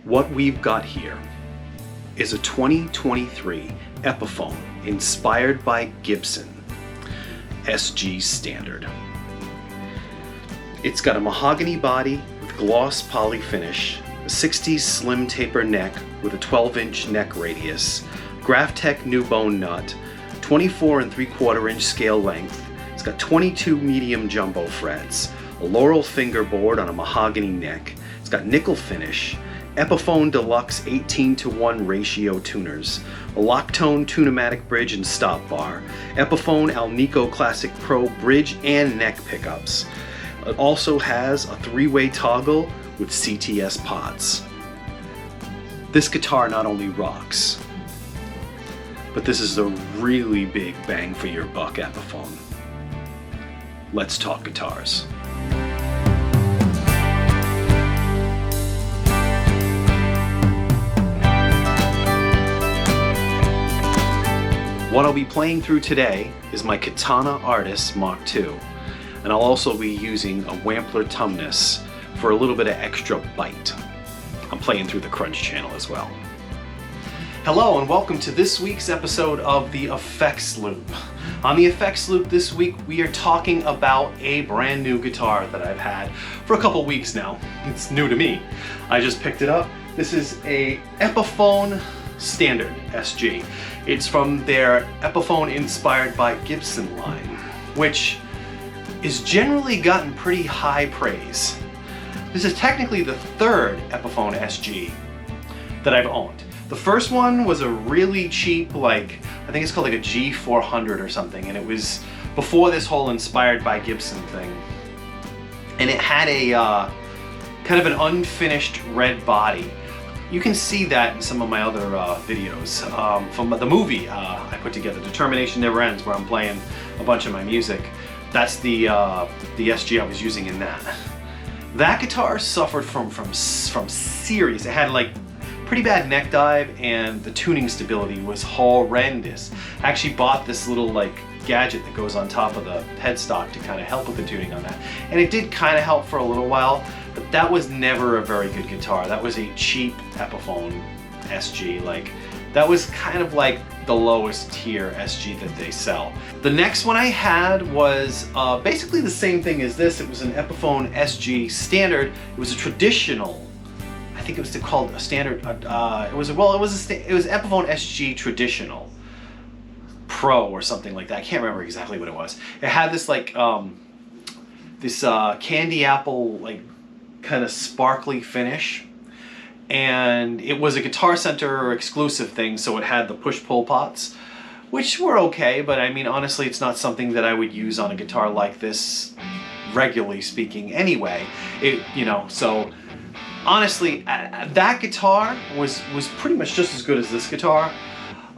What we've got here is a 2023 Epiphone inspired by Gibson SG Standard. It's got a mahogany body with gloss poly finish, a 60s slim taper neck with a 12-inch neck radius, Graphtec new bone nut, 24 3/4 scale length. It's got 22 medium jumbo frets, a laurel fingerboard on a mahogany neck. It's got nickel finish, Epiphone Deluxe 18:1 ratio tuners, a Locktone Tune-o-matic bridge and stop bar, Epiphone Alnico Classic Pro bridge and neck pickups. It also has a 3-way toggle with CTS pods. This guitar not only rocks, but this is a really big bang for your buck Epiphone. Let's talk guitars. What I'll be playing through today is my Katana Artist Mark II, and I'll also be using a Wampler Tumnus for a little bit of extra bite. I'm playing through the Crunch channel as well. Hello and welcome to this week's episode of the Effects Loop. On the Effects Loop this week we are talking about a brand new guitar that I've had for a couple weeks now. It's new to me. I just picked it up. This is a EPIPHONE Standard SG. It's from their Epiphone inspired by Gibson line, which is generally gotten pretty high praise. This is technically the third Epiphone SG that I've owned. The first one was a really cheap, I think it's called a G400 or something, and it was before this whole inspired by Gibson thing. And it had a kind of an unfinished red body. You can see that in some of my other videos from the movie I put together, Determination Never Ends, where I'm playing a bunch of my music. That's the SG I was using in that. That guitar suffered from serious. It had pretty bad neck dive, and the tuning stability was horrendous. I actually bought this little gadget that goes on top of the headstock to kind of help with the tuning on that, and it did kind of help for a little while. But that was never a very good guitar. That was a cheap Epiphone SG. That was kind of the lowest tier SG that they sell. The next one I had was basically the same thing as this. It was an Epiphone SG Standard. It was a traditional, I think it was called a standard, it was Epiphone SG Traditional Pro or something like that. I can't remember exactly what it was. It had this this candy apple kind of sparkly finish, and it was a Guitar Center exclusive thing, so it had the push-pull pots, which were okay, but I mean honestly it's not something that I would use on a guitar like this regularly speaking anyway. So honestly that guitar was pretty much just as good as this guitar.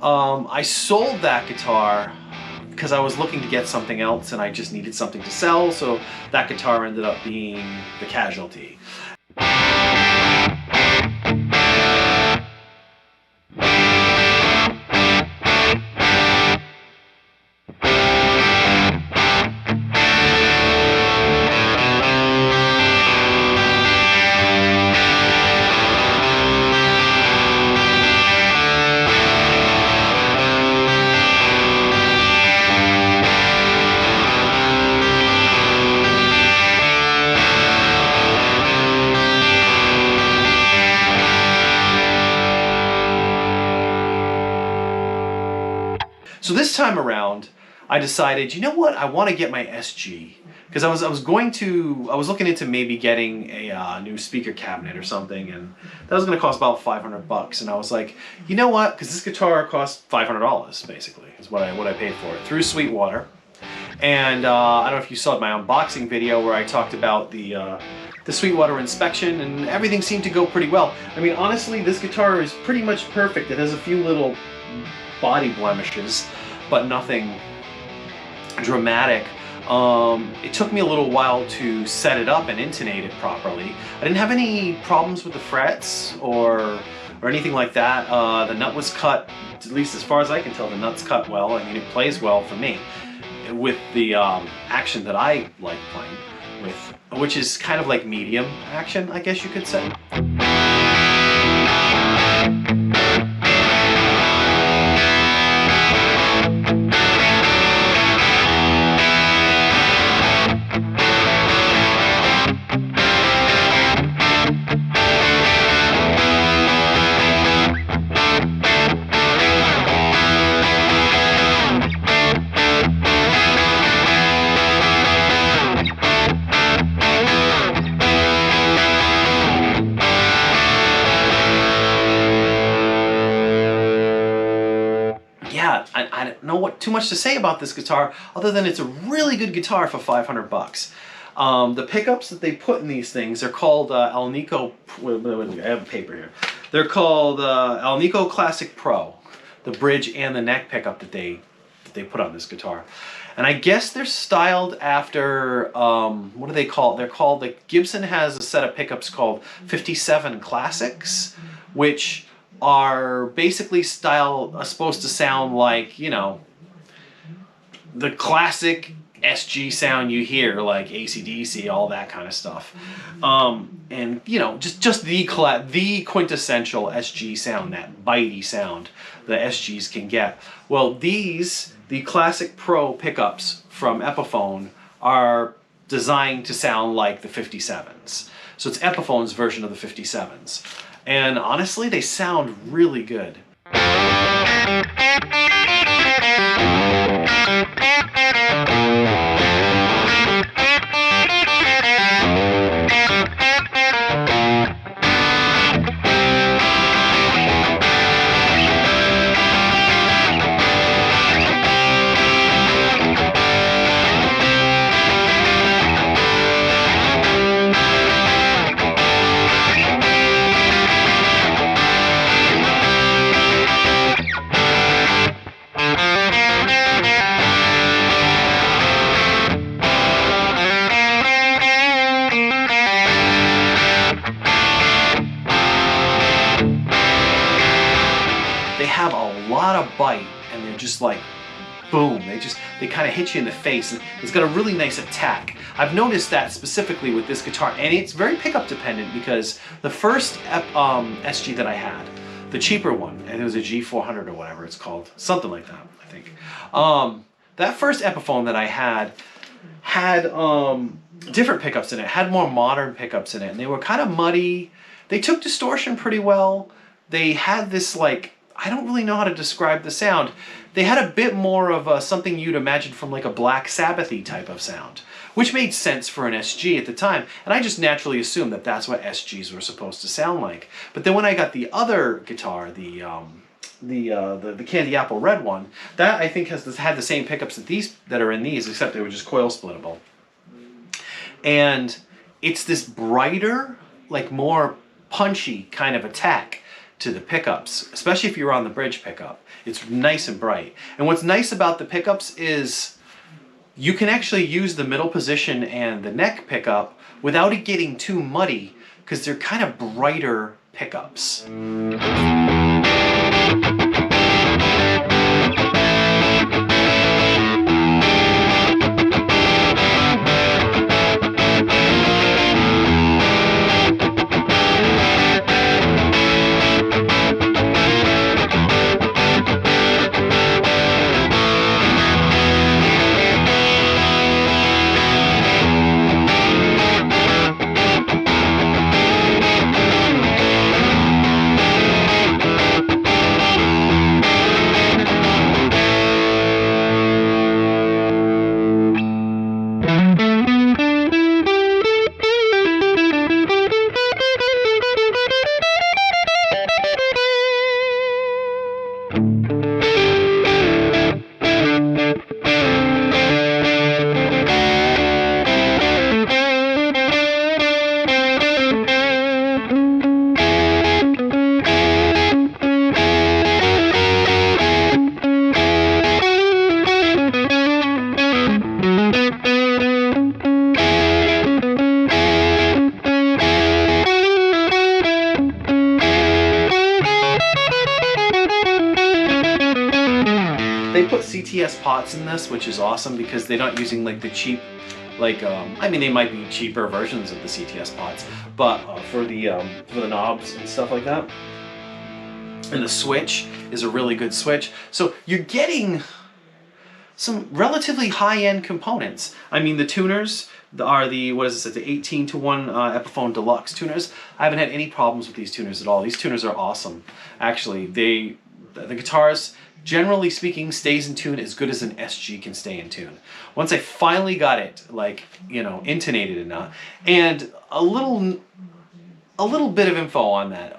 I sold that guitar because I was looking to get something else and I just needed something to sell, so that guitar ended up being the casualty. So this time around, I decided, you know what, I want to get my SG, because I was looking into maybe getting a new speaker cabinet or something, and that was going to cost about $500. And I was like, you know what, because this guitar cost $500 basically, is what I paid for it through Sweetwater. And I don't know if you saw my unboxing video where I talked about the Sweetwater inspection, and everything seemed to go pretty well. I mean, honestly, this guitar is pretty much perfect. It has a few little body blemishes, but nothing dramatic. It took me a little while to set it up and intonate it properly. I didn't have any problems with the frets or anything like that. The nut was cut, at least as far as I can tell, the nut's cut well. I mean, it plays well for me with the action that I like playing with, which is kind of like medium action, I guess you could say. I don't know what too much to say about this guitar other than it's a really good guitar for 500 bucks. The pickups that they put in these things are called Alnico. I have a paper here. They're called Alnico Classic Pro, the bridge and the neck pickup that they put on this guitar. And I guess they're styled after, what do they call it? They're called, like, Gibson has a set of pickups called 57 Classics, which are basically supposed to sound like, you know, the classic SG sound you hear, like AC/DC, all that kind of stuff. And, you know, just the quintessential SG sound, that bitey sound that SGs can get. Well, the Classic Pro pickups from Epiphone are designed to sound like the 57s. So it's Epiphone's version of the 57s. And honestly, they sound really good. They have a lot of bite, and they're just like, boom, they kind of hit you in the face. And it's got a really nice attack. I've noticed that specifically with this guitar, and it's very pickup dependent, because the first SG that I had, the cheaper one, and it was a G400 or whatever it's called, something like that, I think. That first Epiphone that I had different pickups in it, had more modern pickups in it, and they were kind of muddy. They took distortion pretty well. They had this, like, I don't really know how to describe the sound. They had a bit more of something you'd imagine from like a Black Sabbath-y type of sound, which made sense for an SG at the time, and I just naturally assumed that that's what SGs were supposed to sound like. But then when I got the other guitar, the Candy Apple Red one, that I think had the same pickups that are in these, except they were just coil splittable. And it's this brighter, like more punchy kind of attack to the pickups, especially if you're on the bridge pickup. It's nice and bright. And what's nice about the pickups is you can actually use the middle position and the neck pickup without it getting too muddy, because they're kind of brighter pickups. They put CTS pots in this, which is awesome because they're not using like the cheap, like I mean, they might be cheaper versions of the CTS pots, but for the knobs and stuff like that. And the switch is a really good switch, so you're getting some relatively high-end components. I mean, the tuners are the, what is this, the 18-to-1 Epiphone Deluxe tuners. I haven't had any problems with these tuners at all. These tuners are awesome. Actually, the guitars, generally speaking, stays in tune as good as an SG can stay in tune. Once I finally got it, like, you know, intonated enough, and a little bit of info on that.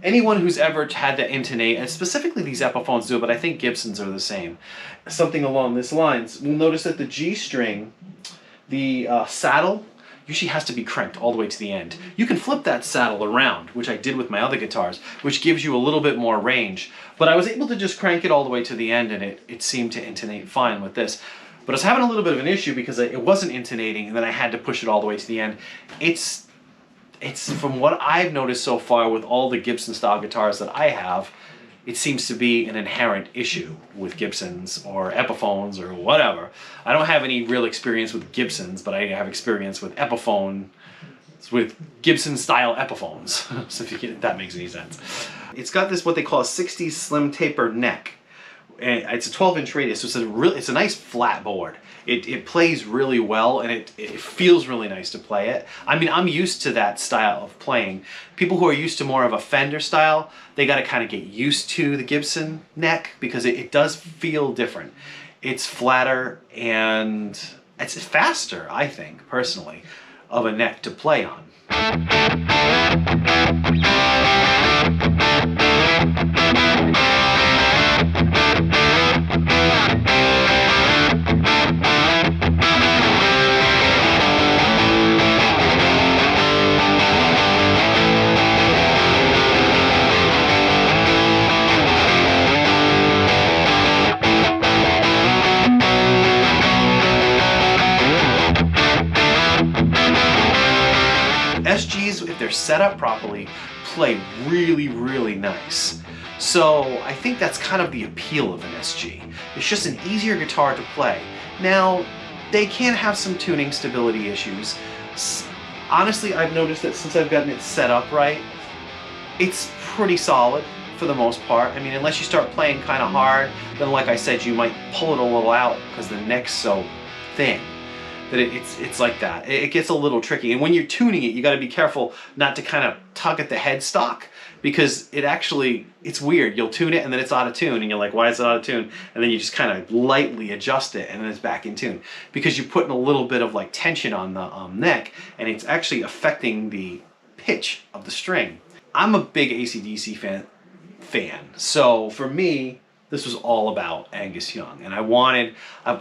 anyone who's ever had to intonate, and specifically these Epiphones do, but I think Gibsons are the same, something along these lines, will notice that the G string, the saddle, usually has to be cranked all the way to the end. You can flip that saddle around, which I did with my other guitars, which gives you a little bit more range. But I was able to just crank it all the way to the end, and it seemed to intonate fine with this. But I was having a little bit of an issue because it wasn't intonating, and then I had to push it all the way to the end. It's from what I've noticed so far with all the Gibson style guitars that I have, it seems to be an inherent issue with Gibsons or Epiphones or whatever. I don't have any real experience with Gibsons, but I have experience with with Gibson style Epiphones, so if that makes any sense. It's got this what they call a 60s slim taper neck. And it's a 12-inch radius, so it's a nice flat board. It plays really well, and it feels really nice to play it. I mean, I'm used to that style of playing. People who are used to more of a Fender style, they got to kind of get used to the Gibson neck because it does feel different. It's flatter and it's faster, I think, personally, of a neck to play on. SGs, if they're set up properly, play really, really nice. So I think that's kind of the appeal of an SG. It's just an easier guitar to play. Now, they can have some tuning stability issues. Honestly, I've noticed that since I've gotten it set up right, it's pretty solid for the most part. I mean, unless you start playing kind of hard, then like I said, you might pull it a little out because the neck's so thin that it's like that. It gets a little tricky. And when you're tuning it, you got to be careful not to kind of tug at the headstock because it's weird. You'll tune it and then it's out of tune and you're like, why is it out of tune? And then you just kind of lightly adjust it and then it's back in tune because you're putting a little bit of like tension on the neck and it's actually affecting the pitch of the string. I'm a big AC/DC fan. So for me, this was all about Angus Young, and I've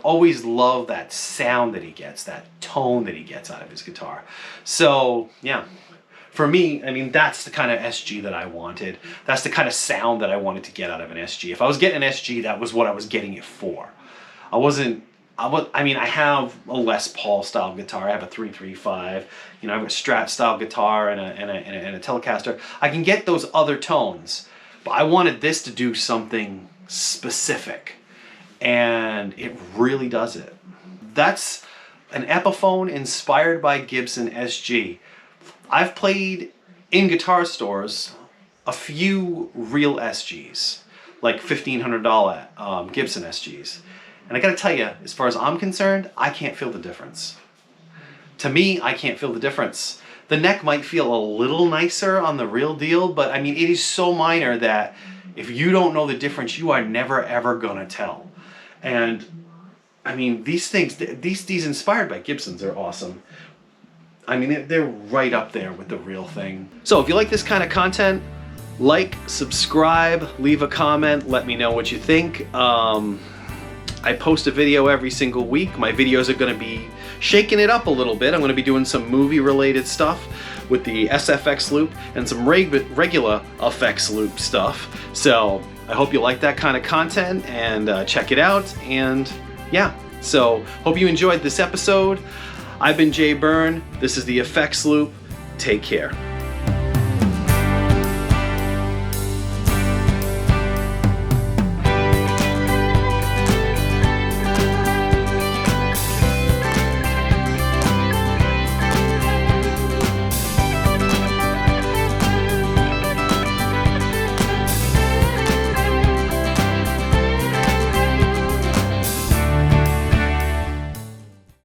always loved that sound that he gets, that tone that he gets out of his guitar. So yeah, for me, I mean, that's the kind of SG that I wanted. That's the kind of sound that I wanted to get out of an SG. If I was getting an SG, that was what I was getting it for. I mean, I have a Les Paul style guitar. I have a 335. You know, I have a Strat style guitar and a Telecaster. I can get those other tones, but I wanted this to do something specific, and it really does it. That's an Epiphone inspired by Gibson SG. I've played in guitar stores a few real SGs, like $1,500 Gibson SGs. And I gotta tell you, as far as I'm concerned, I can't feel the difference. To me, I can't feel the difference. The neck might feel a little nicer on the real deal, but I mean, it is so minor that if you don't know the difference, you are never ever gonna tell. And I mean, these things, these inspired by Gibsons are awesome. I mean, they're right up there with the real thing. So if you like this kind of content, like, subscribe, leave a comment, let me know what you think. I post a video every single week. My videos are gonna be shaking it up a little bit. I'm gonna be doing some movie related stuff with the SFX loop and some regular effects loop stuff. So I hope you like that kind of content and check it out. And yeah, so hope you enjoyed this episode. I've been Jay Byrne. This is the Effects Loop. Take care.